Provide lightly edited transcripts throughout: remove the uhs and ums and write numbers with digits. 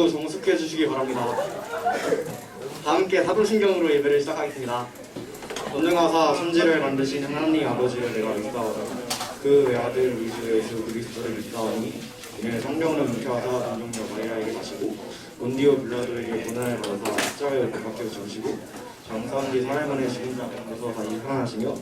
모두 정숙해 주시기 바랍니다. 다 함께 사도신경으로 예배를 시작하겠습니다. 전능하사 천지를 만드신 하나님 아버지를 내가 믿사오다. 그 외아들 우리 주 예수 그리스도를 믿사오니 이는 성령으로 잉태하사 동정녀 마리아에게 나시고 본디오 빌라도에게 고난을 받아사 십자가에 못 박혀 죽으시고 장사한 뒤 사흘 만에 죽은 자 가운데서 다시 살아나시며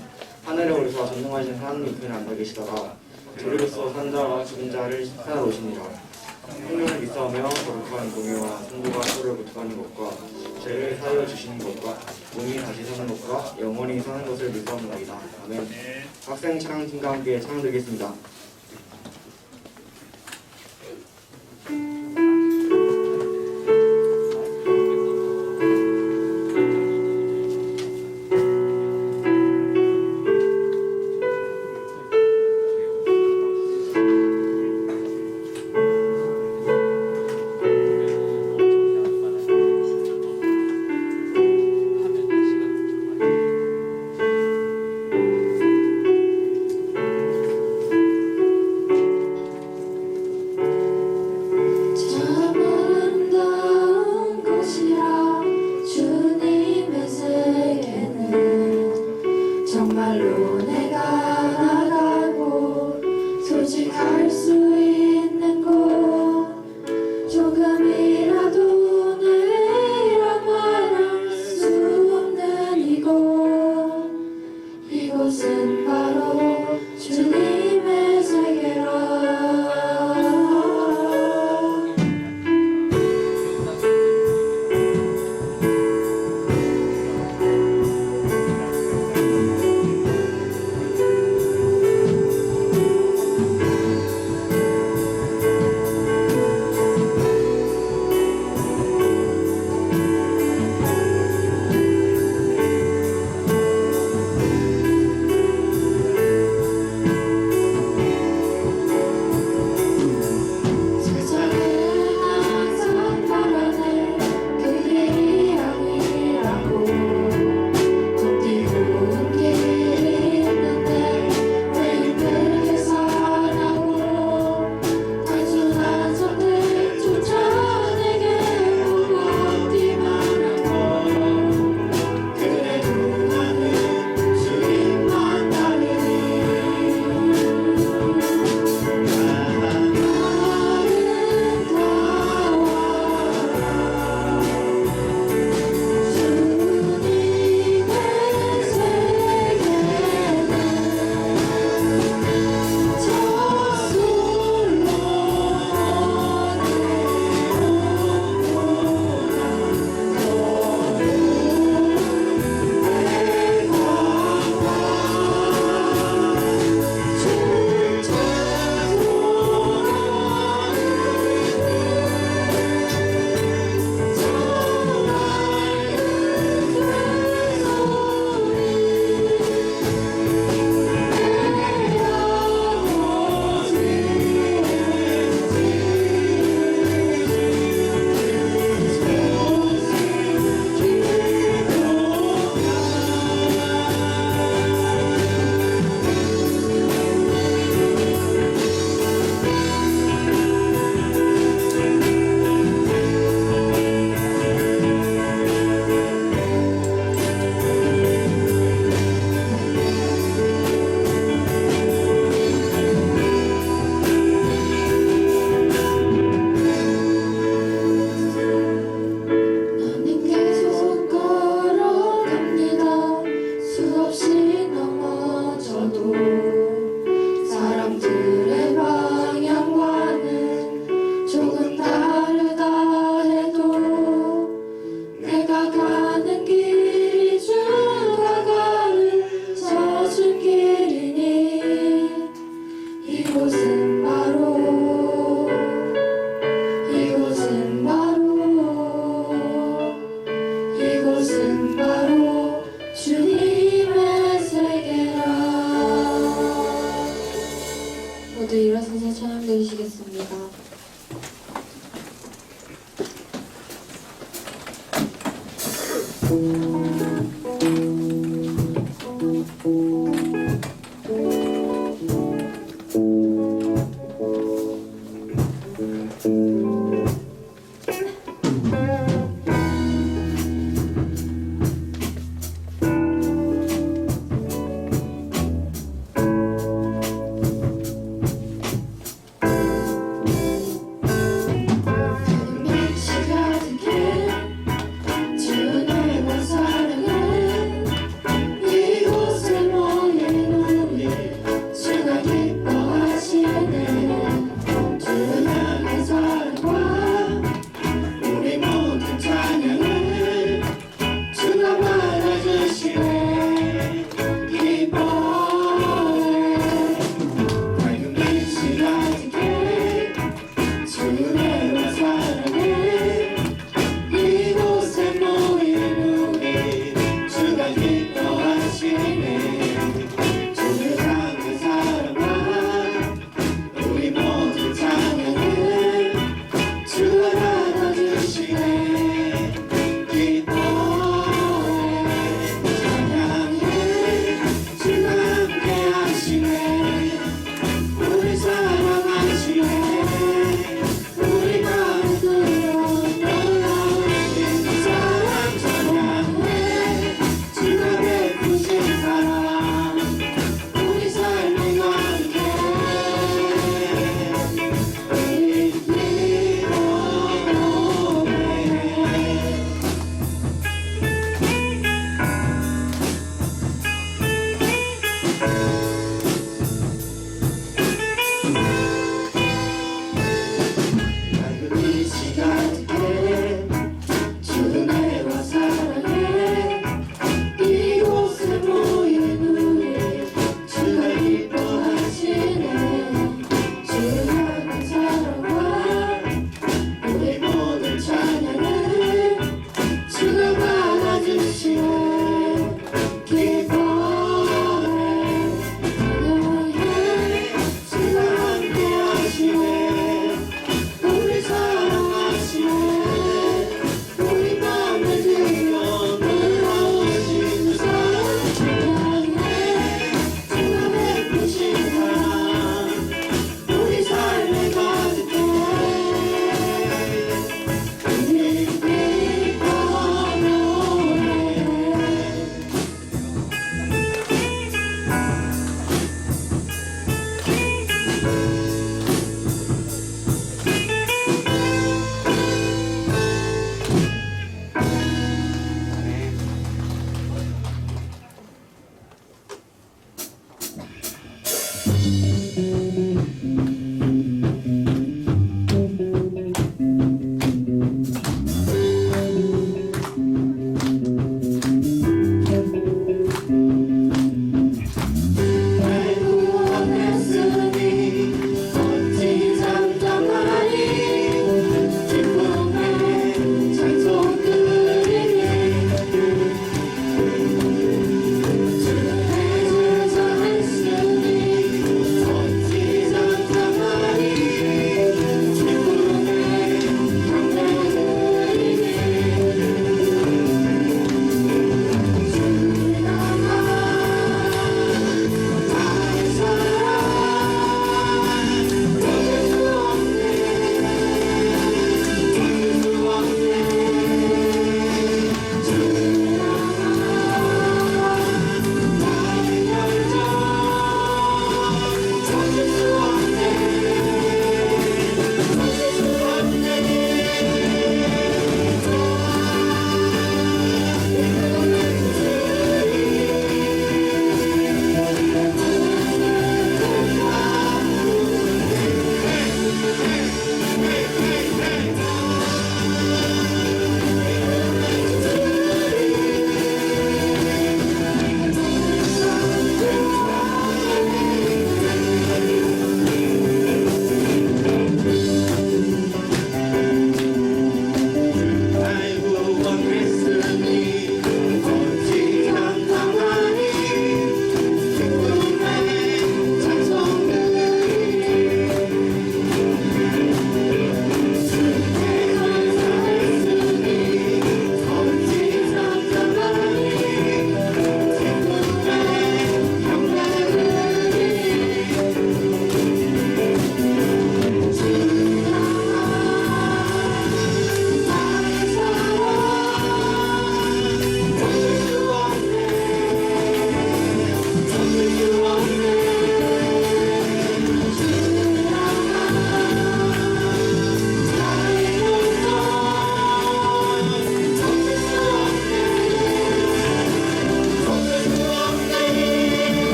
하늘에 오르사 전능하신 하나님 우편에 앉아 계시다가 저리로서 산 자와 죽은 자를 찾아 오시니라. 성령을 믿사오며 거룩한 공예와 성도가 서로를 고통하는 것과 죄를 사하여 주시는 것과 몸이 다시 사는 것과 영원히 사는 것을 믿사옵나이다. 아멘. 학생 찬양팀과 함께 찬양드리겠습니다.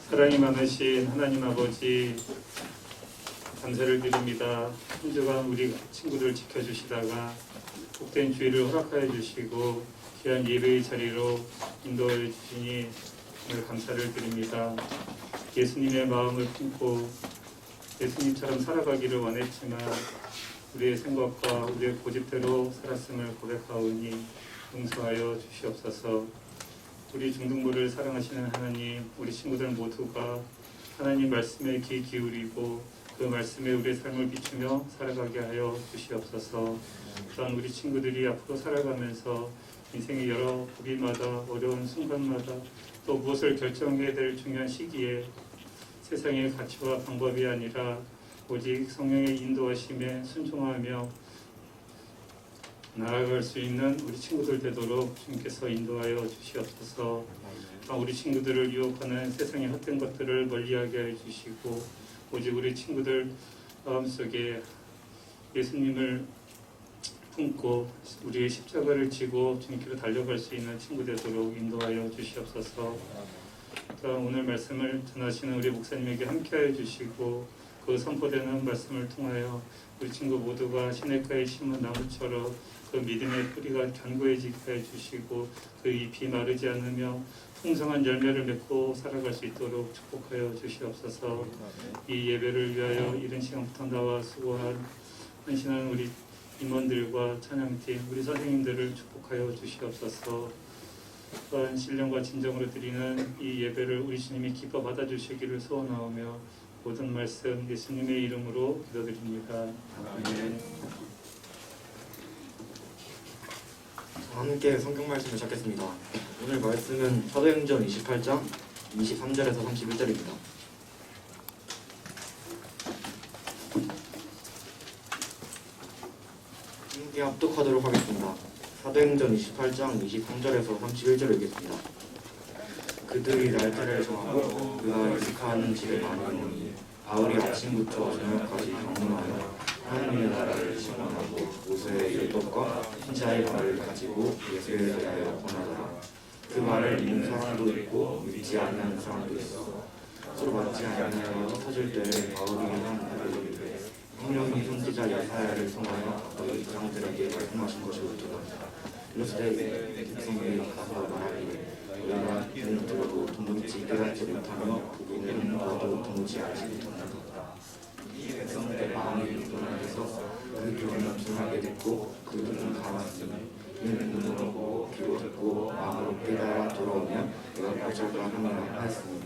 사랑이 많으신 하나님 아버지 감사를 드립니다. 한 주간 우리 친구들 지켜주시다가 복된 주일을 허락하여 주시고 귀한 예배의 자리로 인도해 주시니 오늘 감사를 드립니다. 예수님의 마음을 품고 예수님처럼 살아가기를 원했지만 우리의 생각과 우리의 고집대로 살았음을 고백하오니 용서하여 주시옵소서. 우리 중등부를 사랑하시는 하나님, 우리 친구들 모두가 하나님 말씀에 귀 기울이고 그 말씀에 우리의 삶을 비추며 살아가게 하여 주시옵소서. 또한 우리 친구들이 앞으로 살아가면서 인생의 여러 고비마다 어려운 순간마다 또 무엇을 결정해야 될 중요한 시기에 세상의 가치와 방법이 아니라 오직 성령의 인도하심에 순종하며 나아갈 수 있는 우리 친구들 되도록 주님께서 인도하여 주시옵소서. 우리 친구들을 유혹하는 세상의 헛된 것들을 멀리하게 해 주시고 오직 우리 친구들 마음속에 예수님을 품고 우리의 십자가를 지고 주님께로 달려갈 수 있는 친구 되도록 인도하여 주시옵소서. 오늘 말씀을 전하시는 우리 목사님에게 함께하여 주시고 그 선포되는 말씀을 통하여 우리 친구 모두가 시냇가에 심은 나무처럼 그 믿음의 뿌리가 견고해지게 해주시고 그 잎이 마르지 않으며 풍성한 열매를 맺고 살아갈 수 있도록 축복하여 주시옵소서. 이 예배를 위하여 이른 시간부터 나와 수고한 헌신한 우리 임원들과 찬양팀, 우리 선생님들을 축복하여 주시옵소서. 또한 신령과 진정으로 드리는 이 예배를 우리 주님이 기뻐 받아주시기를 소원하오며 모든 말씀 예수님의 이름으로 기도드립니다. 아멘. 함께 성경 말씀을 찾겠습니다. 오늘 말씀은 사도행전 28장 23절에서 31절입니다. 함께 합독하도록 하겠습니다. 사도행전 28장 23절에서 31절을 읽겠습니다. 그들이 날짜를 정하고 그가 예식하는 집에 가니 바울이 아침부터 저녁까지 방문하여 하나님의 나라를 증언하고 모세의 율법과 신자의 말을 가지고 예수에 대하여 권하더라. 그 말을 믿는 사람도 있고 믿지 않는 사람도 있어. 서로 맞지 아니하여 터질 때에 바울이 한 말을 이르되 성령이 선지자 예사야를 통하여 너희 조상들에게 말씀하신 것이 옳도다. 이르시되 백성이 가서 말하기를 너희가 이는 들어도 도무지 깨닫지 못하며 보기는 봐도 도무지 알지 못한다. 있고 그들은 가봤으니 이는 눈으로 보고 귀로 듣고 마음으로 깨달아 돌아오면 내가 거절과 하노라 하였으니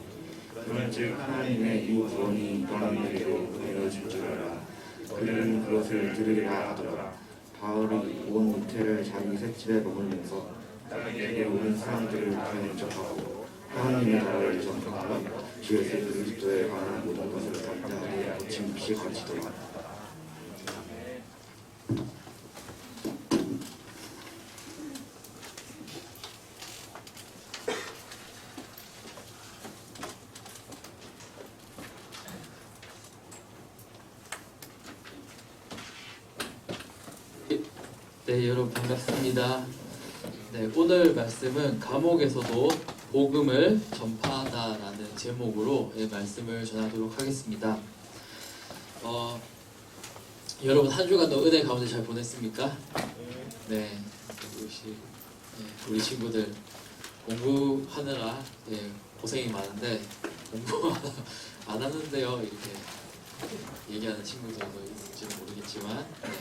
그런즉 하나님의 이 구원이 떠난 이에게로 내려질 줄 알아. 그들은 그것을 들으리라 하더라. 바울이 온 이태를 자기 셋집에 머물면서 자기에게 오는 사람들을 대접하고 하나님의 나라를 전파하며 주 예수 그리스도에 관한 모든 것을 담대하게 거침없이 가르치더라. 네, 여러분 반갑습니다. 네, 오늘 말씀은 감옥에서도 복음을 전파하다라는 제목으로 말씀을 전하도록 하겠습니다. 여러분 한 주간도 은혜 가운데 잘 보냈습니까? 네, 우리 친구들 공부하느라 고생이 많은데 공부 안 하는데요 이렇게 얘기하는 친구들도 있을지는 모르겠지만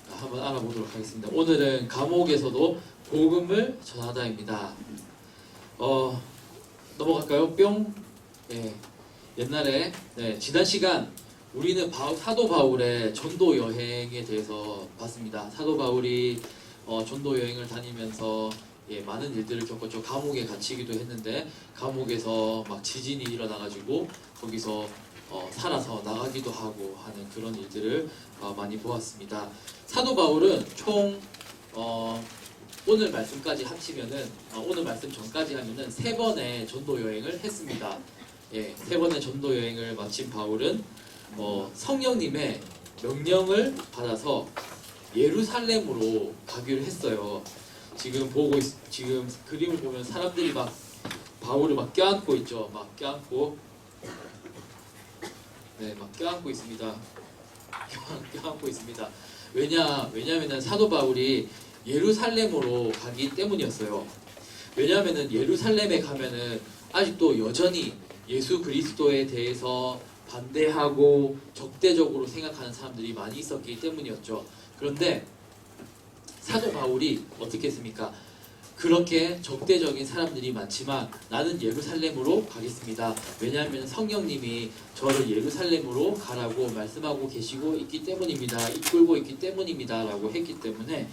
한번 알아보도록 하겠습니다. 오늘은 감옥에서도 복음을 전하다입니다. 넘어갈까요? 뿅. 옛날에 지난 시간 우리는 사도 바울의 전도 여행에 대해서 봤습니다. 사도 바울이 전도 여행을 다니면서 많은 일들을 겪었죠. 감옥에 갇히기도 했는데 감옥에서 막 지진이 일어나가지고 거기서 살아서 나가기도 하고 하는 그런 일들을 많이 보았습니다. 사도 바울은 총 오늘 말씀까지 합치면은 오늘 말씀 전까지 하면은 3번의 전도 여행을 했습니다. 3번의 전도 여행을 마친 바울은 성령님의 명령을 받아서 예루살렘으로 가기로 했어요. 지금 그림을 보면 사람들이 막 바울을 막 껴안고 있죠. 막 껴안고 있습니다. 껴안고 있습니다. 왜냐하면 사도 바울이 예루살렘으로 가기 때문이었어요. 왜냐하면 예루살렘에 가면은 아직도 여전히 예수 그리스도에 대해서 반대하고 적대적으로 생각하는 사람들이 많이 있었기 때문이었죠. 그런데 사도 바울이 어떻게 했습니까? 그렇게 적대적인 사람들이 많지만 나는 예루살렘으로 가겠습니다. 왜냐하면 성령님이 저를 예루살렘으로 가라고 말씀하고 계시고 있기 때문입니다. 이끌고 있기 때문입니다. 라고 했기 때문에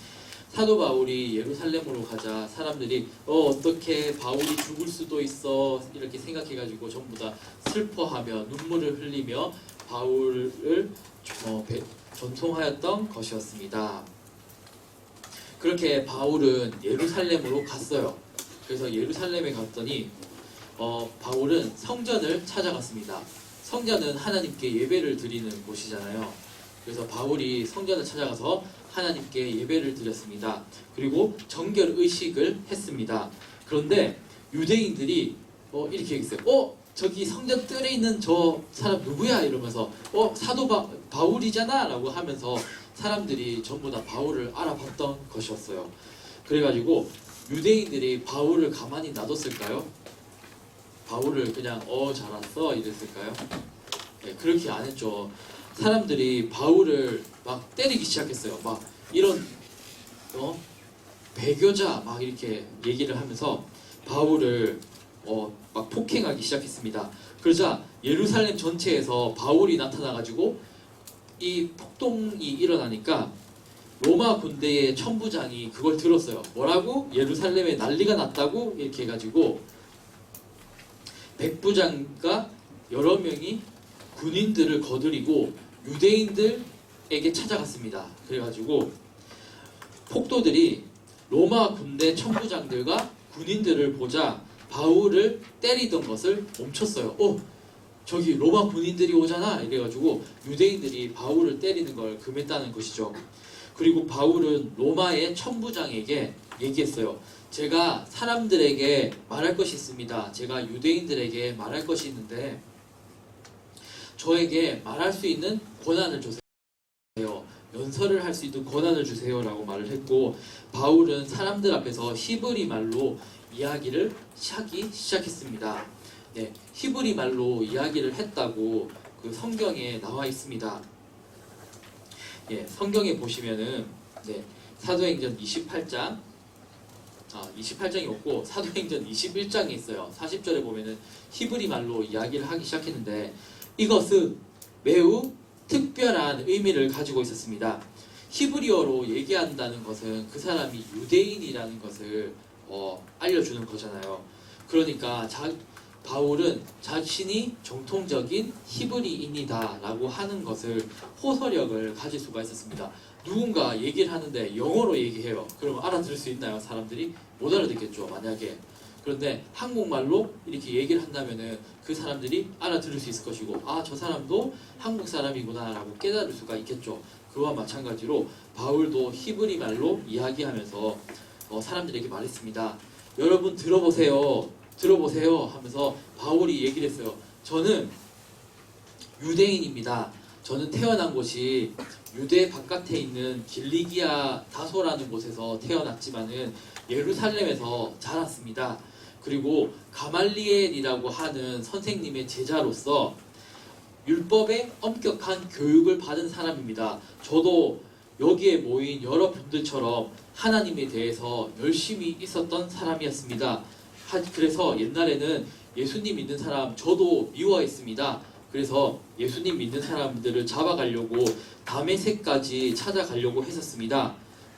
사도 바울이 예루살렘으로 가자 사람들이 어떻게 바울이 죽을 수도 있어 이렇게 생각해가지고 전부 다 슬퍼하며 눈물을 흘리며 바울을 전송하였던 것이었습니다. 그렇게 바울은 예루살렘으로 갔어요. 그래서 예루살렘에 갔더니 바울은 성전을 찾아갔습니다. 성전은 하나님께 예배를 드리는 곳이잖아요. 그래서 바울이 성전을 찾아가서 하나님께 예배를 드렸습니다. 그리고 정결 의식을 했습니다. 그런데 유대인들이 이렇게 얘기했어요. 저기 성전 뜰에 있는 저 사람 누구야? 이러면서 사도 바울이잖아 라고 하면서 사람들이 전부 다 바울을 알아봤던 것이었어요. 그래가지고 유대인들이 바울을 가만히 놔뒀을까요? 바울을 그냥 잘 왔어 이랬을까요? 그렇게 안 했죠. 사람들이 바울을 막 때리기 시작했어요. 막 이런 배교자 막 이렇게 얘기를 하면서 바울을 막 폭행하기 시작했습니다. 그러자 예루살렘 전체에서 바울이 나타나가지고 이 폭동이 일어나니까 로마 군대의 천부장이 그걸 들었어요. 뭐라고? 예루살렘에 난리가 났다고? 이렇게 해가지고 백부장과 여러 명이 군인들을 거느리고 유대인들에게 찾아갔습니다. 그래가지고 폭도들이 로마 군대 천부장들과 군인들을 보자 바울을 때리던 것을 멈췄어요. 저기 로마 군인들이 오잖아 이래가지고 유대인들이 바울을 때리는 걸 금했다는 것이죠. 그리고 바울은 로마의 천부장에게 얘기했어요. 제가 사람들에게 말할 것이 있습니다. 제가 유대인들에게 말할 것이 있는데 저에게 말할 수 있는 권한을 주세요. 연설을 할 수 있는 권한을 주세요 라고 말을 했고 바울은 사람들 앞에서 히브리 말로 이야기를 하기 시작했습니다. 히브리 말로 이야기를 했다고 그 성경에 나와 있습니다. 성경에 보시면은 사도행전 28장이 없고 사도행전 21장에 있어요. 40절에 보면은 히브리 말로 이야기를 하기 시작했는데 이것은 매우 특별한 의미를 가지고 있었습니다. 히브리어로 얘기한다는 것은 그 사람이 유대인이라는 것을 알려주는 거잖아요. 그러니까 바울은 자신이 정통적인 히브리인이다 라고 하는 것을 호소력을 가질 수가 있었습니다. 누군가 얘기를 하는데 영어로 얘기해요. 그러면 알아들을 수 있나요? 사람들이 못 알아듣겠죠, 만약에. 그런데 한국말로 이렇게 얘기를 한다면은 그 사람들이 알아들을 수 있을 것이고, 아, 저 사람도 한국 사람이구나 라고 깨달을 수가 있겠죠. 그와 마찬가지로 바울도 히브리 말로 이야기하면서 사람들에게 말했습니다. 여러분 들어보세요 하면서 바울이 얘기를 했어요. 저는 유대인입니다. 저는 태어난 곳이 유대 바깥에 있는 길리기아 다소라는 곳에서 태어났지만은 예루살렘에서 자랐습니다. 그리고 가말리엘이라고 하는 선생님의 제자로서 율법의 엄격한 교육을 받은 사람입니다. 저도 여기에 모인 여러분들처럼 하나님에 대해서 열심히 있었던 사람이었습니다. 그래서 옛날에는 예수님 믿는 사람 저도 미워했습니다. 그래서 예수님 믿는 사람들을 잡아가려고 다메섹까지 찾아가려고 했었습니다.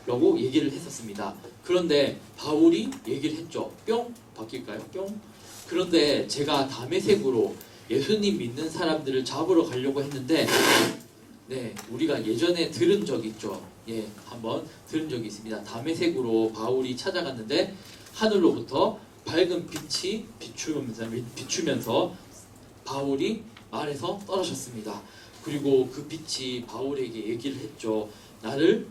라고 얘기를 했었습니다. 그런데 바울이 얘기를 했죠. 뿅 바뀔까요? 뿅. 그런데 제가 다메섹으로 예수님 믿는 사람들을 잡으러 가려고 했는데 우리가 예전에 들은 적 있죠. 한번 들은 적이 있습니다. 다메섹으로 바울이 찾아갔는데 하늘로부터 밝은 빛이 비추면서 바울이 말에서 떨어졌습니다. 그리고 그 빛이 바울에게 얘기를 했죠. 나를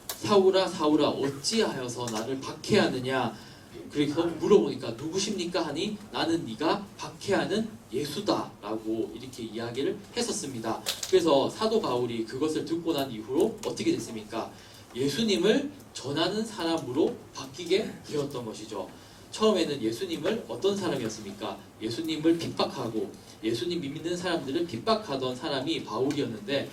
사울아 사울아 어찌하여서 나를 박해하느냐. 그래서 물어보니까 누구십니까 하니 나는 네가 박해하는 예수다 라고 이렇게 이야기를 했었습니다. 그래서 사도 바울이 그것을 듣고 난 이후로 어떻게 됐습니까? 예수님을 전하는 사람으로 바뀌게 되었던 것이죠. 처음에는 예수님을 어떤 사람이었습니까? 예수님을 핍박하고 예수님 믿는 사람들을 핍박하던 사람이 바울이었는데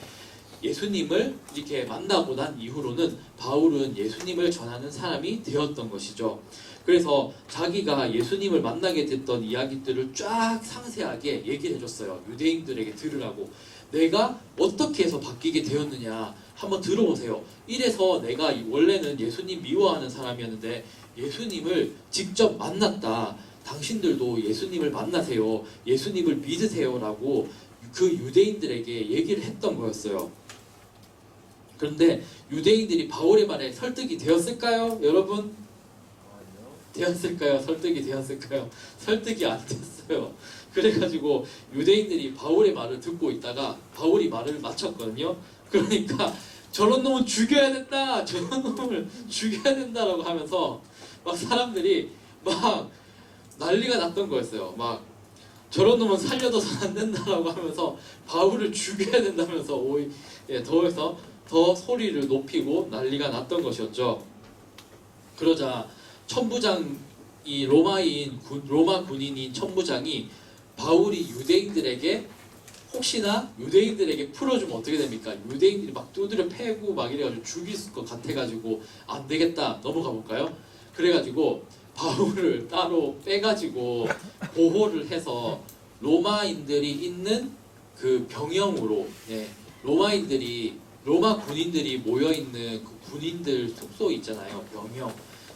예수님을 이렇게 만나고 난 이후로는 바울은 예수님을 전하는 사람이 되었던 것이죠. 그래서 자기가 예수님을 만나게 됐던 이야기들을 쫙 상세하게 얘기를 해줬어요. 유대인들에게 들으라고. 내가 어떻게 해서 바뀌게 되었느냐 한번 들어보세요. 이래서 내가 원래는 예수님 미워하는 사람이었는데 예수님을 직접 만났다. 당신들도 예수님을 만나세요. 예수님을 믿으세요 라고 그 유대인들에게 얘기를 했던 거였어요. 그런데 유대인들이 바울의 말에 설득이 되었을까요? 여러분? 되었을까요? 설득이 되었을까요? 설득이 안 됐어요. 그래가지고 유대인들이 바울의 말을 듣고 있다가 바울이 말을 마쳤거든요. 그러니까 저런 놈은 죽여야 된다! 저런 놈을 죽여야 된다라고 하면서 막 사람들이 막 난리가 났던 거였어요. 막 저런 놈은 살려둬서 안 된다라고 하면서 바울을 죽여야 된다면서 더 소리를 높이고 난리가 났던 것이었죠. 그러자 천부장이 로마 군인인 천부장이 바울이 유대인들에게 혹시나 유대인들에게 풀어주면 어떻게 됩니까? 유대인들이 막 두드려 패고 막 이래가지고 죽일 것 같아가지고 안 되겠다 넘어가 볼까요? 그래가지고 바울을 따로 빼가지고 보호를 해서 로마인들이 있는 그 병영으로 로마 군인들이 모여있는 그 군인들 숙소 있잖아요. 병영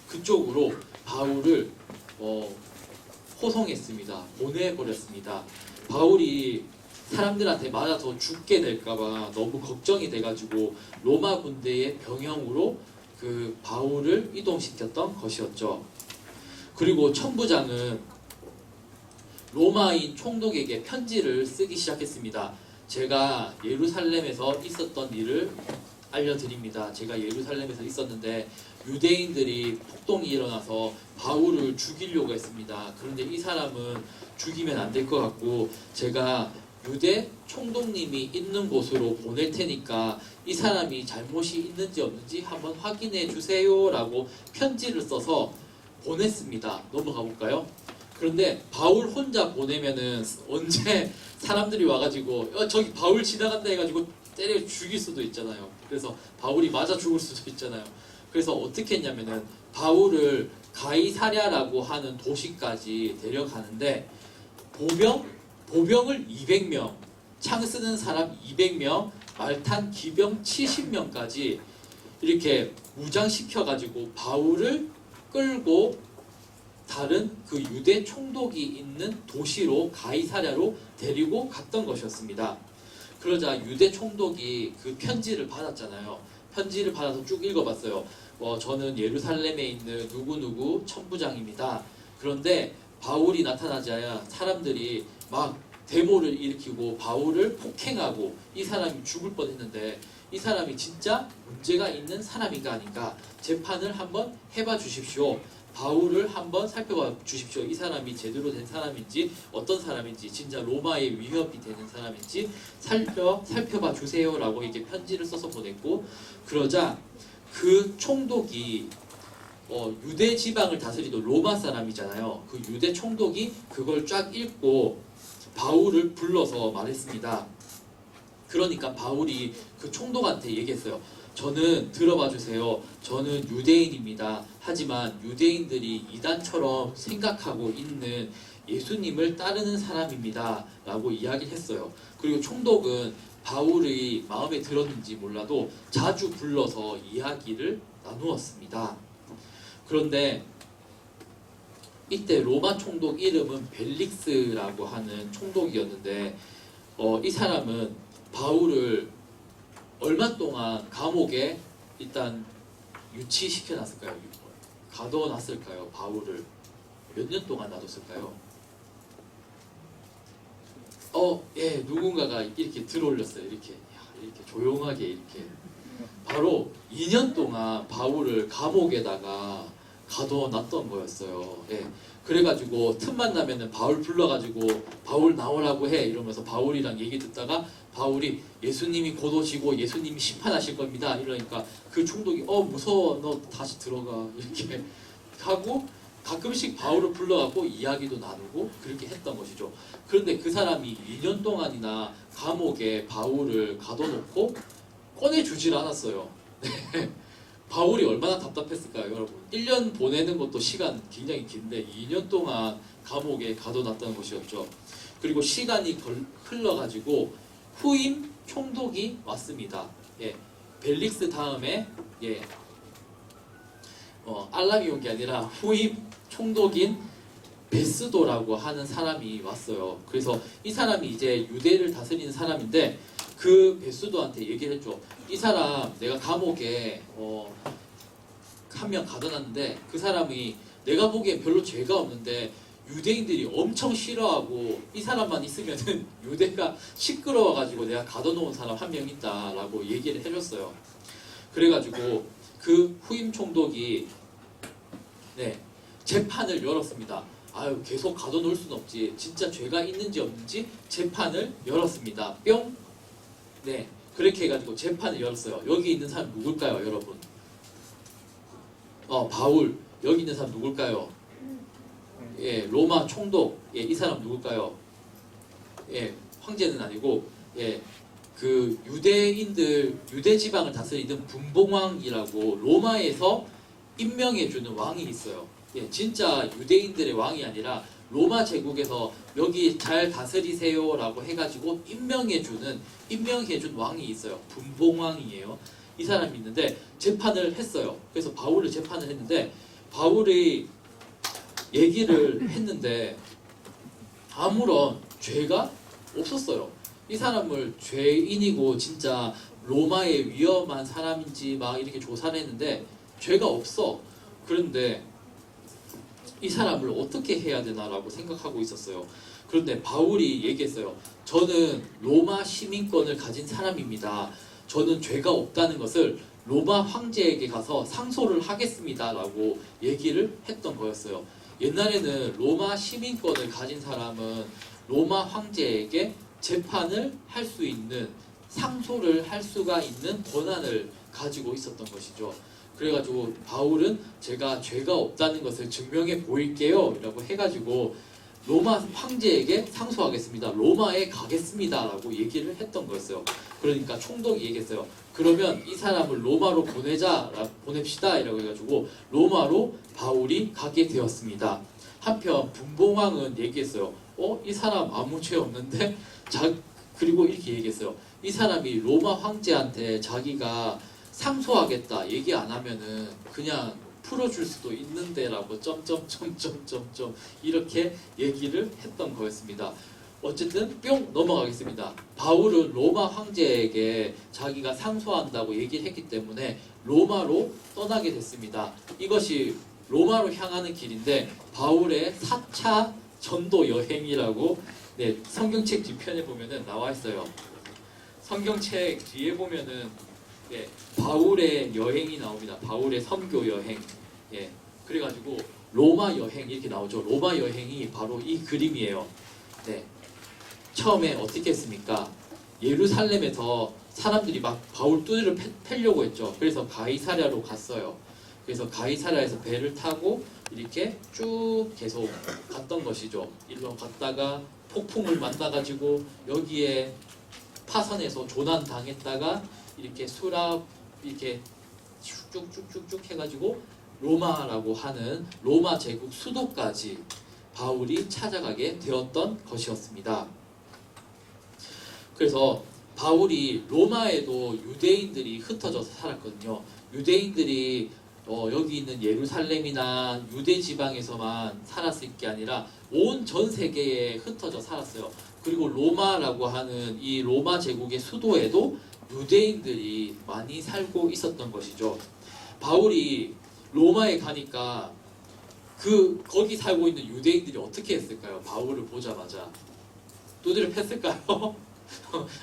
그쪽으로 바울을 호송했습니다. 보내버렸습니다. 바울이 사람들한테 맞아서 죽게 될까봐 너무 걱정이 돼가지고 로마 군대의 병영으로 그 바울을 이동시켰던 것이었죠. 그리고 천부장은 로마인 총독에게 편지를 쓰기 시작했습니다. 제가 예루살렘에서 있었던 일을 알려드립니다. 제가 예루살렘에서 있었는데 유대인들이 폭동이 일어나서 바울을 죽이려고 했습니다. 그런데 이 사람은 죽이면 안 될 것 같고 제가 유대 총독님이 있는 곳으로 보낼 테니까 이 사람이 잘못이 있는지 없는지 한번 확인해 주세요 라고 편지를 써서 보냈습니다. 넘어가 볼까요? 그런데 바울 혼자 보내면은 언제 사람들이 와가지고 저기 바울 지나간다 해가지고 때려 죽일 수도 있잖아요. 그래서 바울이 맞아 죽을 수도 있잖아요. 그래서 어떻게 했냐면은 바울을 가이사랴라고 하는 도시까지 데려가는데 보병을 200명, 창 쓰는 사람 200명, 말탄 기병 70명까지 이렇게 무장시켜가지고 바울을 끌고 다른 그 유대 총독이 있는 도시로 가이사랴로 데리고 갔던 것이었습니다. 그러자 유대 총독이 그 편지를 받았잖아요. 편지를 받아서 쭉 읽어봤어요. 저는 예루살렘에 있는 누구누구 천부장입니다. 그런데 바울이 나타나자야 사람들이 막 데모를 일으키고 바울을 폭행하고 이 사람이 죽을 뻔했는데 이 사람이 진짜 문제가 있는 사람인가 아닌가 재판을 한번 해봐 주십시오. 바울을 한번 살펴봐 주십시오. 이 사람이 제대로 된 사람인지 어떤 사람인지 진짜 로마의 위협이 되는 사람인지 살펴봐 주세요라고 이렇게 편지를 써서 보냈고 그러자 그 총독이 유대 지방을 다스리던 로마 사람이잖아요. 그 유대 총독이 그걸 쫙 읽고 바울을 불러서 말했습니다. 그러니까 바울이 그 총독한테 얘기했어요. 저는 들어봐 주세요. 저는 유대인입니다. 하지만 유대인들이 이단처럼 생각하고 있는 예수님을 따르는 사람입니다. 라고 이야기를 했어요. 그리고 총독은 바울의 마음에 들었는지 몰라도 자주 불러서 이야기를 나누었습니다. 그런데 이때 로마 총독 이름은 벨릭스라고 하는 총독이었는데 이 사람은 바울을 얼마 동안 감옥에 일단 유치시켜 놨을까요? 가둬놨을까요? 바울을 몇 년 동안 놔뒀을까요? 예, 누군가가 이렇게 들어올렸어요. 이렇게 조용하게 이렇게 바로 2년 동안 바울을 감옥에다가 가둬놨던 거였어요. 예. 그래가지고 틈만 나면은 바울 불러가지고 바울 나오라고 해 이러면서 바울이랑 얘기 듣다가 바울이 예수님이 곧 오시고 예수님이 심판하실 겁니다 이러니까 그 총독이 무서워 너 다시 들어가 이렇게 하고 가끔씩 바울을 불러갖고 이야기도 나누고 그렇게 했던 것이죠. 그런데 그 사람이 2년 동안이나 감옥에 바울을 가둬놓고 꺼내주질 않았어요. 네. 바울이 얼마나 답답했을까요, 여러분? 1년 보내는 것도 시간 굉장히 긴데 2년 동안 감옥에 가둬놨다는 것이었죠. 그리고 시간이 흘러가지고 후임 총독이 왔습니다. 예, 벨릭스 다음에 알람이 온 게 아니라 후임 총독인 베스도라고 하는 사람이 왔어요. 그래서 이 사람이 이제 유대를 다스리는 사람인데 그 베스도한테 얘기를 했죠. 이 사람 내가 감옥에 한 명 가둬놨는데 그 사람이 내가 보기엔 별로 죄가 없는데 유대인들이 엄청 싫어하고 이 사람만 있으면은 유대가 시끄러워가지고 내가 가둬놓은 사람 한 명 있다라고 얘기를 해줬어요. 그래가지고 그 후임 총독이 재판을 열었습니다. 아유 계속 가둬놓을 순 없지. 진짜 죄가 있는지 없는지 재판을 열었습니다. 뿅. 네 그렇게 해가지고 재판을 열었어요. 여기 있는 사람 누굴까요, 여러분? 바울. 여기 있는 사람 누굴까요? 예, 로마 총독. 예, 이 사람 누굴까요? 예, 황제는 아니고 그 유대 지방을 다스리던 분봉왕이라고 로마에서 임명해주는 왕이 있어요. 예, 진짜 유대인들의 왕이 아니라 로마 제국에서 여기 잘 다스리세요라고 해가지고 임명해준 왕이 있어요. 분봉왕이에요. 이 사람이 있는데 재판을 했어요. 그래서 바울을 재판을 했는데 바울이 얘기를 했는데 아무런 죄가 없었어요. 이 사람을 죄인이고 진짜 로마의 위험한 사람인지 막 이렇게 조사를 했는데 죄가 없어. 그런데 이 사람을 어떻게 해야 되나라고 생각하고 있었어요. 그런데 바울이 얘기했어요. 저는 로마 시민권을 가진 사람입니다. 저는 죄가 없다는 것을 로마 황제에게 가서 상소를 하겠습니다 라고 얘기를 했던 거였어요. 옛날에는 로마 시민권을 가진 사람은 로마 황제에게 재판을 할 수 있는, 상소를 할 수가 있는 권한을 가지고 있었던 것이죠. 그래가지고 바울은 제가 죄가 없다는 것을 증명해 보일게요 라고 해가지고 로마 황제에게 상소하겠습니다. 로마에 가겠습니다라고 얘기를 했던 거였어요. 그러니까 총독이 얘기했어요. 그러면 이 사람을 로마로 보냅시다 이라고 해가지고 로마로 바울이 가게 되었습니다. 한편 분봉왕은 얘기했어요. 이 사람 아무 죄 없는데? 그리고 이렇게 얘기했어요. 이 사람이 로마 황제한테 자기가 상소하겠다 얘기 안 하면은 그냥 풀어줄 수도 있는데라고 점점점점점점 이렇게 얘기를 했던 거였습니다. 어쨌든 뿅 넘어가겠습니다. 바울은 로마 황제에게 자기가 상소한다고 얘기를 했기 때문에 로마로 떠나게 됐습니다. 이것이 로마로 향하는 길인데 바울의 4차 전도 여행이라고 성경책 뒤편에 보면은 나와 있어요. 성경책 뒤에 보면은 바울의 여행이 나옵니다. 바울의 선교 여행. 그래가지고 로마 여행 이렇게 나오죠. 로마 여행이 바로 이 그림이에요. 처음에 어떻게 했습니까? 예루살렘에서 사람들이 막 바울 두드려 패려고 했죠. 그래서 가이사랴로 갔어요. 그래서 가이사랴에서 배를 타고 이렇게 쭉 계속 갔던 것이죠. 일로 갔다가 폭풍을 만나가지고 여기에 파선에서 조난 당했다가 이렇게 수랍 이렇게 쭉쭉쭉쭉 해가지고 로마라고 하는 로마 제국 수도까지 바울이 찾아가게 되었던 것이었습니다. 그래서 바울이 로마에도 유대인들이 흩어져서 살았거든요. 유대인들이 여기 있는 예루살렘이나 유대 지방에서만 살았을 게 아니라 온 전 세계에 흩어져 살았어요. 그리고 로마라고 하는 이 로마 제국의 수도에도 유대인들이 많이 살고 있었던 것이죠. 바울이 로마에 가니까 거기 살고 있는 유대인들이 어떻게 했을까요? 바울을 보자마자 두드려 팼을까요?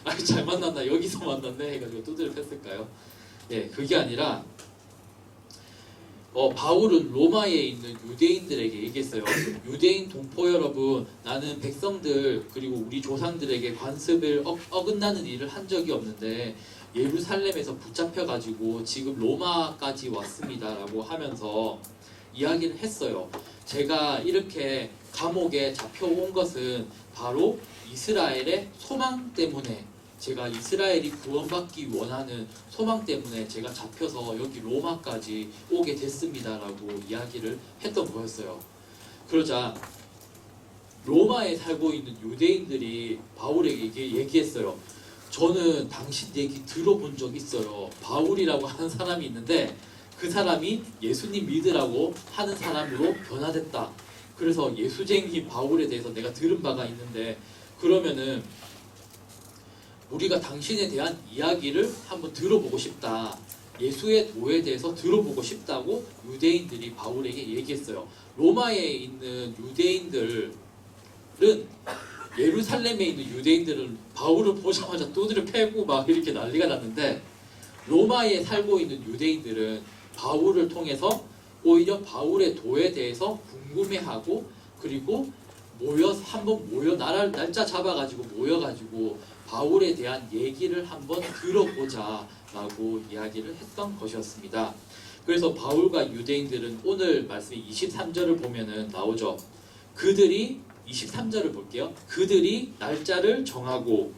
아니 잘 만났나 여기서 만났네 해가지고 두드려 팼을까요? 그게 아니라 바울은 로마에 있는 유대인들에게 얘기했어요. 유대인 동포 여러분, 나는 백성들 그리고 우리 조상들에게 관습을 어긋나는 일을 한 적이 없는데 예루살렘에서 붙잡혀가지고 지금 로마까지 왔습니다라고 하면서 이야기를 했어요. 제가 이렇게 감옥에 잡혀온 것은 바로 이스라엘의 소망 때문에, 제가 이스라엘이 구원받기 원하는 소망 때문에 제가 잡혀서 여기 로마까지 오게 됐습니다라고 이야기를 했던 거였어요. 그러자 로마에 살고 있는 유대인들이 바울에게 얘기했어요. 저는 당신 얘기 들어본 적 있어요. 바울이라고 하는 사람이 있는데 그 사람이 예수님 믿으라고 하는 사람으로 변화됐다. 그래서 예수쟁이 바울에 대해서 내가 들은 바가 있는데 그러면은 우리가 당신에 대한 이야기를 한번 들어보고 싶다. 예수의 도에 대해서 들어보고 싶다고 유대인들이 바울에게 얘기했어요. 로마에 있는 유대인들은, 예루살렘에 있는 유대인들은 바울을 보자마자 두드려 패고 막 이렇게 난리가 났는데 로마에 살고 있는 유대인들은 바울을 통해서 오히려 바울의 도에 대해서 궁금해하고 그리고 날짜 잡아가지고 모여가지고 바울에 대한 얘기를 한번 들어보자 라고 이야기를 했던 것이었습니다. 그래서 바울과 유대인들은 오늘 말씀 23절을 보면은 나오죠. 그들이 23절을 볼게요. 그들이 날짜를 정하고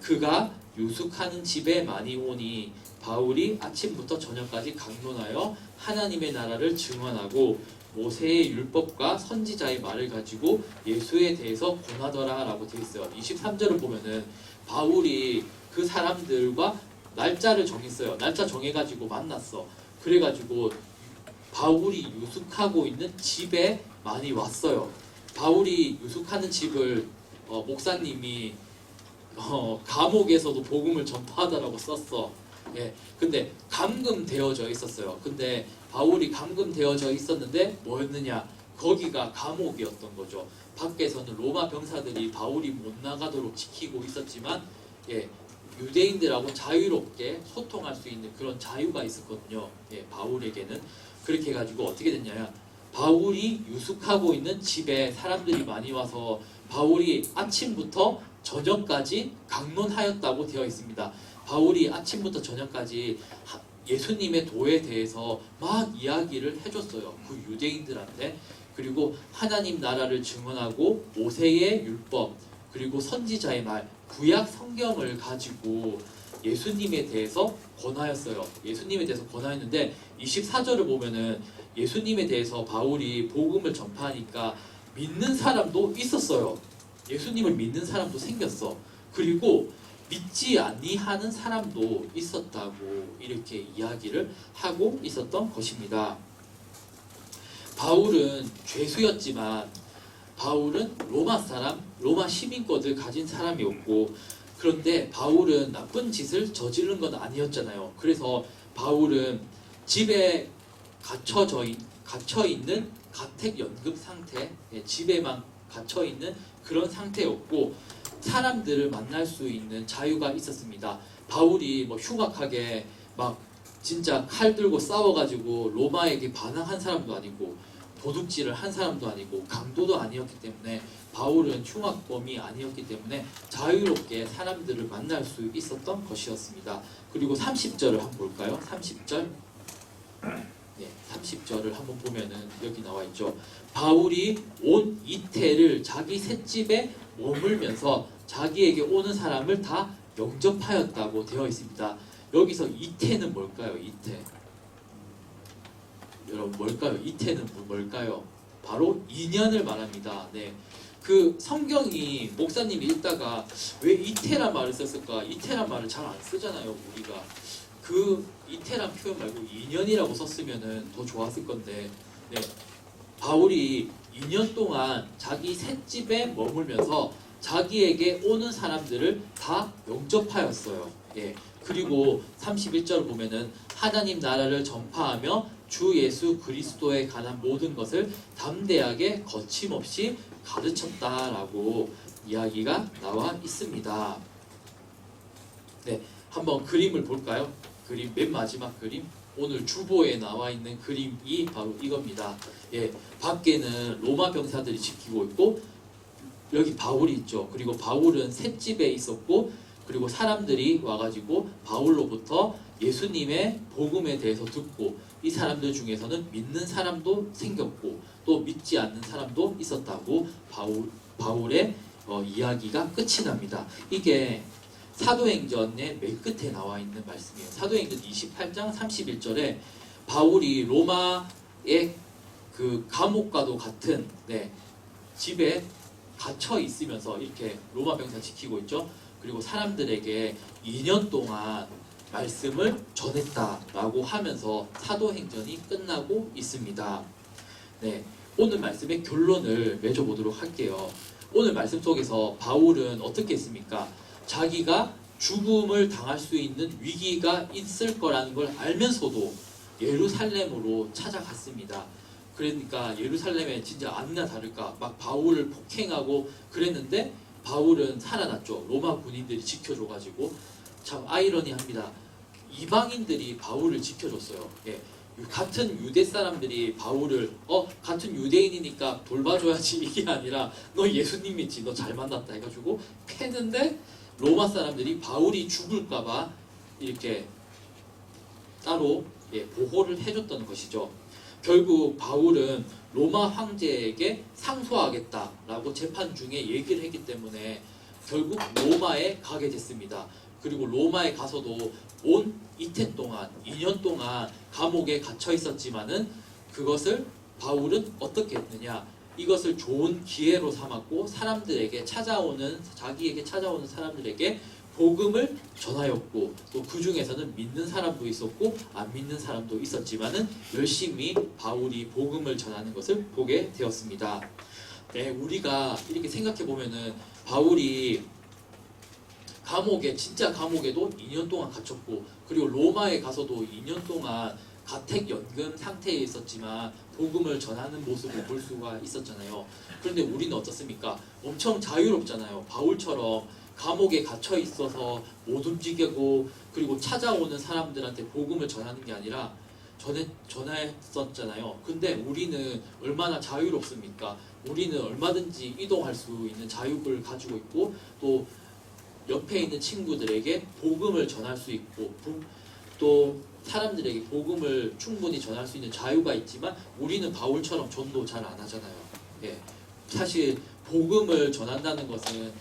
그가 유숙하는 집에 많이 오니 바울이 아침부터 저녁까지 강론하여 하나님의 나라를 증언하고 모세의 율법과 선지자의 말을 가지고 예수에 대해서 권하더라 라고 되어 있어요. 23절을 보면은 바울이 그 사람들과 날짜를 정했어요. 날짜 정해가지고 만났어. 그래가지고 바울이 유숙하고 있는 집에 많이 왔어요. 바울이 유숙하는 집을 목사님이 감옥에서도 복음을 전파하다라고 썼어. 근데 감금되어져 있었어요. 근데 바울이 감금되어져 있었는데 뭐였느냐? 거기가 감옥이었던 거죠. 밖에서는 로마 병사들이 바울이 못 나가도록 지키고 있었지만 유대인들하고 자유롭게 소통할 수 있는 그런 자유가 있었거든요. 바울에게는. 그렇게 해가지고 어떻게 됐냐면 바울이 유숙하고 있는 집에 사람들이 많이 와서 바울이 아침부터 저녁까지 강론하였다고 되어 있습니다. 바울이 아침부터 저녁까지 예수님의 도에 대해서 막 이야기를 해줬어요. 그 유대인들한테. 그리고 하나님 나라를 증언하고 모세의 율법, 그리고 선지자의 말, 구약 성경을 가지고 예수님에 대해서 권하였어요. 예수님에 대해서 권하였는데 24절을 보면은 예수님에 대해서 바울이 복음을 전파하니까 믿는 사람도 있었어요. 예수님을 믿는 사람도 생겼어. 그리고 믿지 아니하는 사람도 있었다고 이렇게 이야기를 하고 있었던 것입니다. 바울은 죄수였지만 바울은 로마 사람, 로마 시민권을 가진 사람이었고, 그런데 바울은 나쁜 짓을 저지른 건 아니었잖아요. 그래서 바울은 집에 갇혀 있는 가택연금 상태, 집에만 갇혀 있는 그런 상태였고, 사람들을 만날 수 있는 자유가 있었습니다. 바울이 뭐 흉악하게 막 진짜 칼 들고 싸워가지고 로마에게 반항한 사람도 아니고 도둑질을 한 사람도 아니고 강도도 아니었기 때문에 바울은 흉악범이 아니었기 때문에 자유롭게 사람들을 만날 수 있었던 것이었습니다. 그리고 30절을 한번 볼까요? 30절. 네, 30절을 한번 보면은 여기 나와 있죠. 바울이 온 이태를 자기 셋집에 머물면서 자기에게 오는 사람을 다 영접하였다고 되어 있습니다. 여기서 이태는 뭘까요? 이태. 여러분 뭘까요? 이태는 뭘까요? 바로 인연을 말합니다. 네. 그 성경이 목사님이 읽다가 왜 이태란 말을 썼을까? 이태란 말을 잘 안 쓰잖아요, 우리가. 그 이태란 표현 말고 인연이라고 썼으면은 더 좋았을 건데, 네. 바울이 2년 동안 자기 셋집에 머물면서 자기에게 오는 사람들을 다 영접하였어요. 예. 그리고 31절 보면은 하나님 나라를 전파하며 주 예수 그리스도에 관한 모든 것을 담대하게 거침없이 가르쳤다라고 이야기가 나와 있습니다. 네, 한번 그림을 볼까요? 그림 맨 마지막 그림. 오늘 주보에 나와 있는 그림이 바로 이겁니다. 예, 밖에는 로마 병사들이 지키고 있고 여기 바울이 있죠. 그리고 바울은 셋집에 있었고, 그리고 사람들이 와가지고 바울로부터 예수님의 복음에 대해서 듣고, 이 사람들 중에서는 믿는 사람도 생겼고 또 믿지 않는 사람도 있었다고 바울의 이야기가 끝이 납니다. 이게 사도행전의 맨 끝에 나와 있는 말씀이에요. 사도행전 28장 31절에 바울이 로마의 그 감옥과도 같은 집에 갇혀 있으면서 이렇게 로마 병사 지키고 있죠. 그리고 사람들에게 2년 동안 말씀을 전했다라고 하면서 사도행전이 끝나고 있습니다. 네, 오늘 말씀의 결론을 맺어보도록 할게요. 오늘 말씀 속에서 바울은 어떻게 했습니까? 자기가 죽음을 당할 수 있는 위기가 있을 거라는 걸 알면서도 예루살렘으로 찾아갔습니다. 그러니까 예루살렘에 진짜 아니나 다를까 막 바울을 폭행하고 그랬는데 바울은 살아났죠. 로마 군인들이 지켜줘가지고. 참 아이러니합니다. 이방인들이 바울을 지켜줬어요. 예. 같은 유대 사람들이 바울을 같은 유대인이니까 돌봐줘야지 이게 아니라 너 예수님 믿지, 너 잘 만났다 해가지고 패는데 로마 사람들이 바울이 죽을까봐 이렇게 따로 보호를 해줬던 것이죠. 결국 바울은 로마 황제에게 상소하겠다라고 재판 중에 얘기를 했기 때문에 결국 로마에 가게 됐습니다. 그리고 로마에 가서도 온 이태 동안 2년 동안 감옥에 갇혀 있었지만은 그것을 바울은 어떻게 했느냐, 이것을 좋은 기회로 삼았고 자기에게 찾아오는 사람들에게 복음을 전하였고, 또 그 중에서는 믿는 사람도 있었고 안 믿는 사람도 있었지만은 열심히 바울이 복음을 전하는 것을 보게 되었습니다. 네, 우리가 이렇게 생각해 보면은 바울이 진짜 감옥에도 2년 동안 갇혔고, 그리고 로마에 가서도 2년 동안 가택연금 상태에 있었지만 복음을 전하는 모습을 볼 수가 있었잖아요. 그런데 우리는 어떻습니까? 엄청 자유롭잖아요. 바울처럼 감옥에 갇혀 있어서 못 움직이고, 그리고 찾아오는 사람들한테 복음을 전하는 게 아니라 전했었잖아요. 근데 우리는 얼마나 자유롭습니까? 우리는 얼마든지 이동할 수 있는 자유를 가지고 있고, 또 옆에 있는 친구들에게 복음을 전할 수 있고, 또 사람들에게 복음을 충분히 전할 수 있는 자유가 있지만 우리는 바울처럼 전도 잘 안 하잖아요. 예. 사실 복음을 전한다는 것은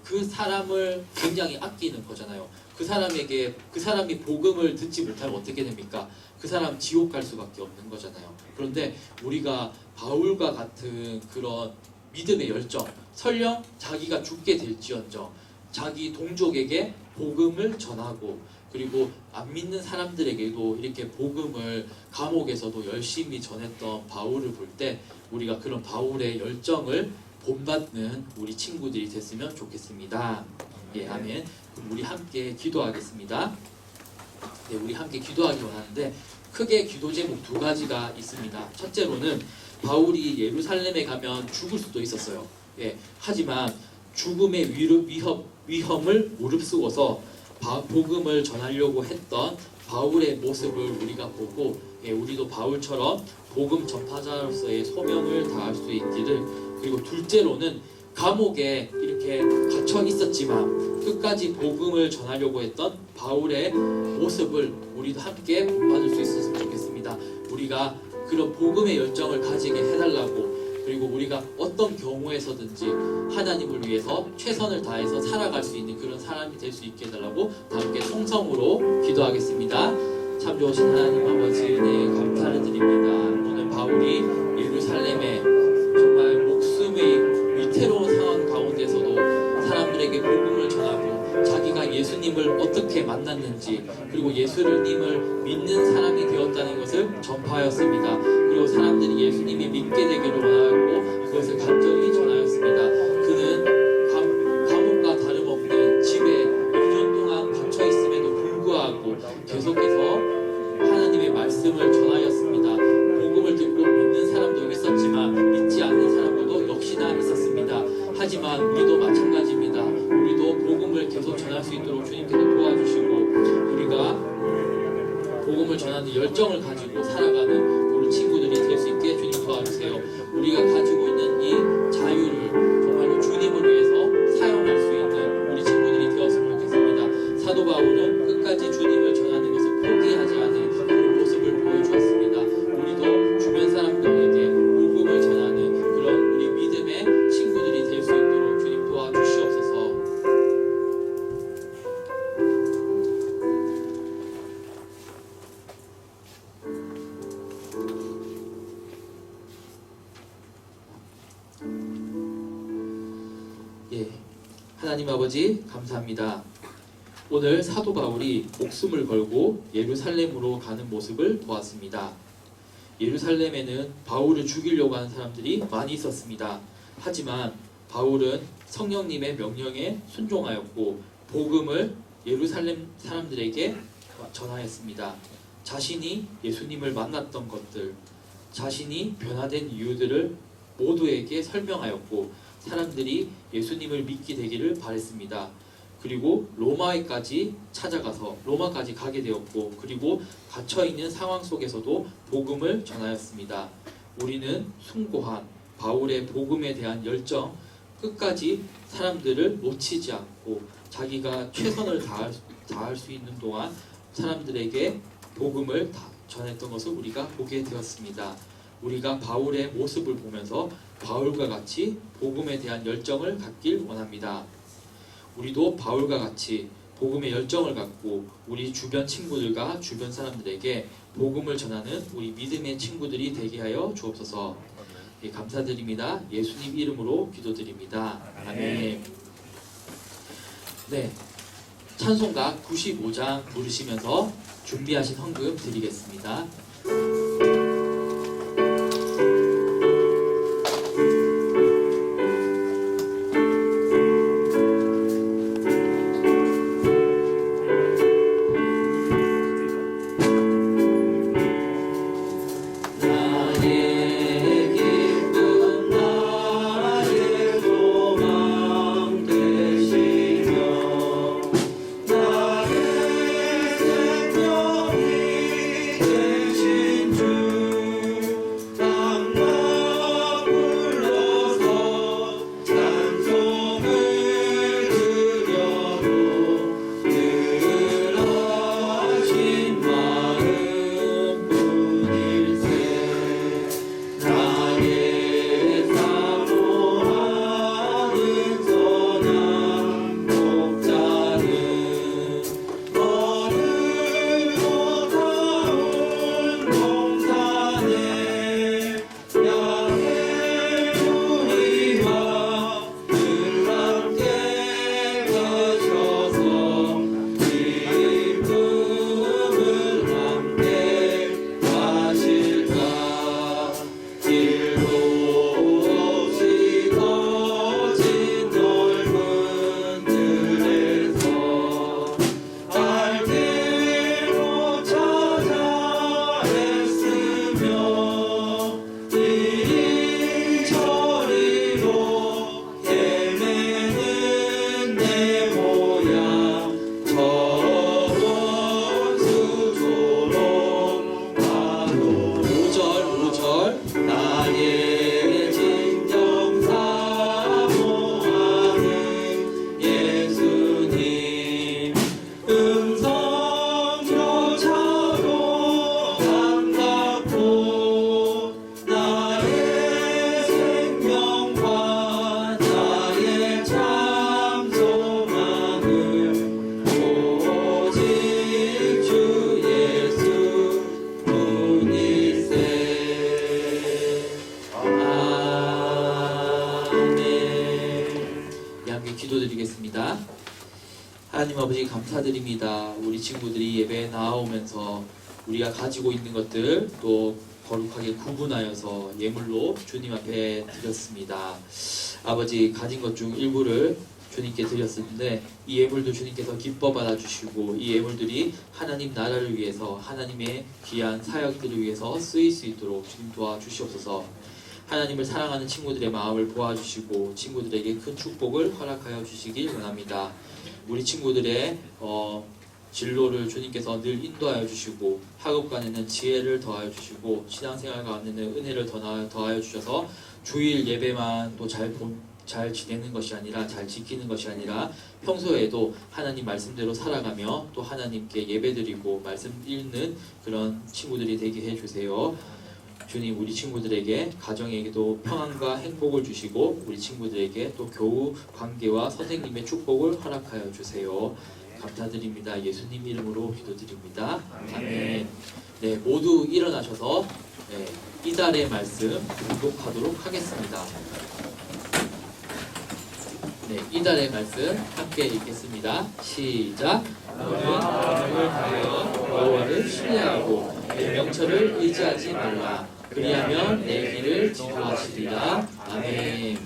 그 사람을 굉장히 아끼는 거잖아요. 그 사람이 복음을 듣지 못하면 어떻게 됩니까? 그 사람 지옥 갈 수밖에 없는 거잖아요. 그런데 우리가 바울과 같은 그런 믿음의 열정, 설령 자기가 죽게 될지언정 자기 동족에게 복음을 전하고 그리고 안 믿는 사람들에게도 이렇게 복음을 감옥에서도 열심히 전했던 바울을 볼 때 우리가 그런 바울의 열정을 본받는 우리 친구들이 됐으면 좋겠습니다. 예, 아멘. 그럼 우리 함께 기도하겠습니다. 네, 우리 함께 기도하기 원하는데 크게 기도 제목 두 가지가 있습니다. 첫째로는 바울이 예루살렘에 가면 죽을 수도 있었어요. 예, 하지만 죽음의 위험을 무릅쓰고서 복음을 전하려고 했던 바울의 모습을 우리가 보고 예, 우리도 바울처럼 복음 전파자로서의 소명을 다할 수 있기를. 그리고 둘째로는 감옥에 이렇게 갇혀 있었지만 끝까지 복음을 전하려고 했던 바울의 모습을 우리도 함께 본받을 수 있었으면 좋겠습니다. 우리가 그런 복음의 열정을 가지게 해달라고, 그리고 우리가 어떤 경우에서든지 하나님을 위해서 최선을 다해서 살아갈 수 있는 그런 사람이 될 수 있게 해달라고 함께 통성으로 기도하겠습니다. 참 좋으신 하나님 아버지, 은혜에 감사를 드립니다. 오늘 바울이 예루살렘에 정말 목숨의 위태로운 상황 가운데서도 사람들에게 복음을 전하고 자기가 예수님을 어떻게 만났는지, 그리고 예수님을 믿는 사람이 되었다는 것을 전파하였습니다. 그리고 사람들이 예수님이 믿게 되기를 원하였고 그것을 간절히 전하였습니다. 그는 감옥과 다름없는 집에 2년 동안 갇혀 있음에도 불구하고 계속해서 하나님의 말씀을 전하였습니다. 복음을 듣고 믿는 사람도 있었지만 믿지 않는 사람도 역시나 있었습니다. 하지만 우리도 마찬가지입니다. 우리도 복음을 계속 전할 수 있도록 주님께서 도와주시고 우리가 복음을 전하는 열정을 가지고 살아가는 우리 친구들이 될 수 있게 주님 도와주세요. 우리가 가지고 있는 이 자유를 정말로 주님을 위해서 사용할 수 있는 우리 친구들이 되었으면 좋겠습니다. 사도 바울은 끝까지 주님을 전하는 것을 포기하지 않은 그런 모습을 보여주었습니다. 우리도 주변 사람들에게 복음을 전하는 그런 우리 믿음의 친구들이 될 수 있도록 주님 도와주시옵소서. 예, 하나님 아버지 감사합니다. 오늘 사도 바울이 목숨을 걸고 예루살렘으로 가는 모습을 보았습니다. 예루살렘에는 바울을 죽이려고 하는 사람들이 많이 있었습니다. 하지만 바울은 성령님의 명령에 순종하였고 복음을 예루살렘 사람들에게 전하였습니다. 자신이 예수님을 만났던 것들, 자신이 변화된 이유들을 모두에게 설명하였고 사람들이 예수님을 믿게 되기를 바랬습니다. 그리고 로마까지 찾아가서 로마까지 가게 되었고 그리고 갇혀있는 상황 속에서도 복음을 전하였습니다. 우리는 숭고한 바울의 복음에 대한 열정, 끝까지 사람들을 놓치지 않고 자기가 최선을 다할 수 있는 동안 사람들에게 복음을 전했던 것을 우리가 보게 되었습니다. 우리가 바울의 모습을 보면서 바울과 같이 복음에 대한 열정을 갖길 원합니다. 우리도 바울과 같이 복음의 열정을 갖고 우리 주변 친구들과 주변 사람들에게 복음을 전하는 우리 믿음의 친구들이 되게 하여 주옵소서. 예, 감사드립니다. 예수님 이름으로 기도드립니다. 아멘. 네, 찬송가 95장 부르시면서 준비하신 헌금 드리겠습니다. 되시 아버지 감사드립니다. 우리 친구들이 예배에 나오면서 우리가 가지고 있는 것들 또 거룩하게 구분하여서 예물로 주님 앞에 드렸습니다. 아버지 가진 것 중 일부를 주님께 드렸었는데 이 예물도 주님께서 기뻐 받아주시고 이 예물들이 하나님 나라를 위해서 하나님의 귀한 사역들을 위해서 쓰일 수 있도록 주님 도와주시옵소서. 하나님을 사랑하는 친구들의 마음을 도와주시고 친구들에게 큰 축복을 허락하여 주시길 원합니다. 우리 친구들의 진로를 주님께서 늘 인도하여 주시고 학업간에는 지혜를 더하여 주시고 신앙생활 가운데는 은혜를 더하여 주셔서 주일 예배만 또 잘 지내는 것이 아니라 잘 지키는 것이 아니라 평소에도 하나님 말씀대로 살아가며 또 하나님께 예배드리고 말씀 읽는 그런 친구들이 되게 해주세요. 주님 우리 친구들에게 가정에게도 평안과 행복을 주시고 우리 친구들에게 또 교우 관계와 선생님의 축복을 허락하여 주세요. 감사드립니다. 예수님 이름으로 기도드립니다. 아멘. 네, 모두 일어나셔서 이달의 말씀 공독하도록 하겠습니다. 네, 이달의 말씀 함께 읽겠습니다. 시작. 너는 마음을 다하여 여호와를 신뢰하고 내 명철을 의지하지 말라. 그리하면 내 길을 지도하시리라. 아멘.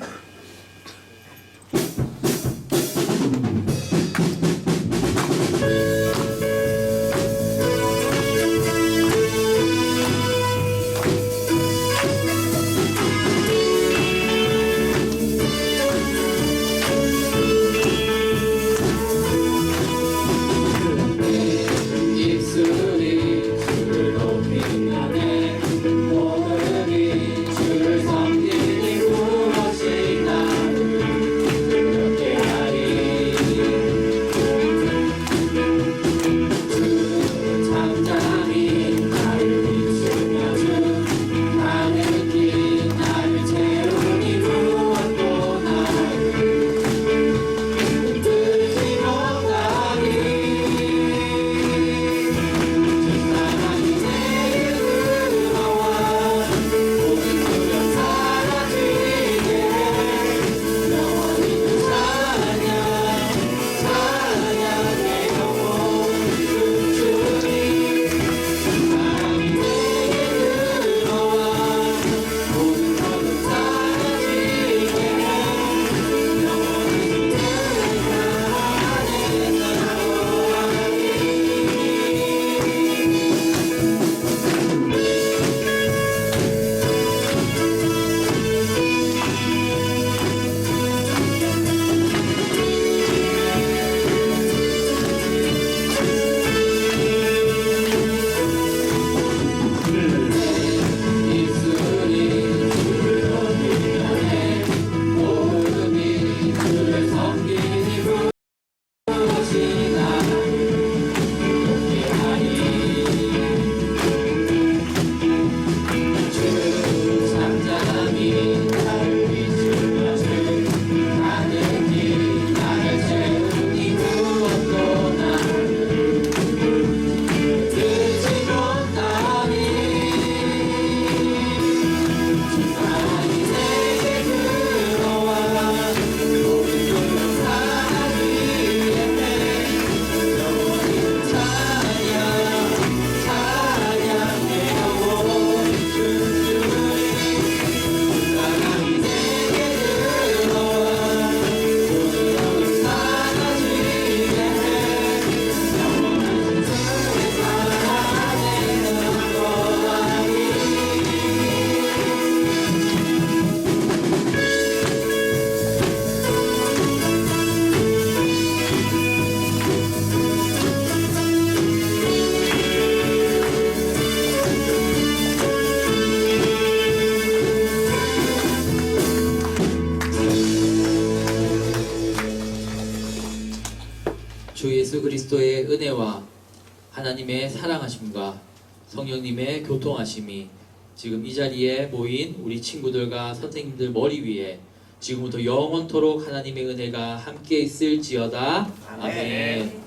주 예수 그리스도의 은혜와 하나님의 사랑하심과 성령님의 교통하심이 지금 이 자리에 모인 우리 친구들과 선생님들 머리 위에 지금부터 영원토록 하나님의 은혜가 함께 있을지어다. 아멘.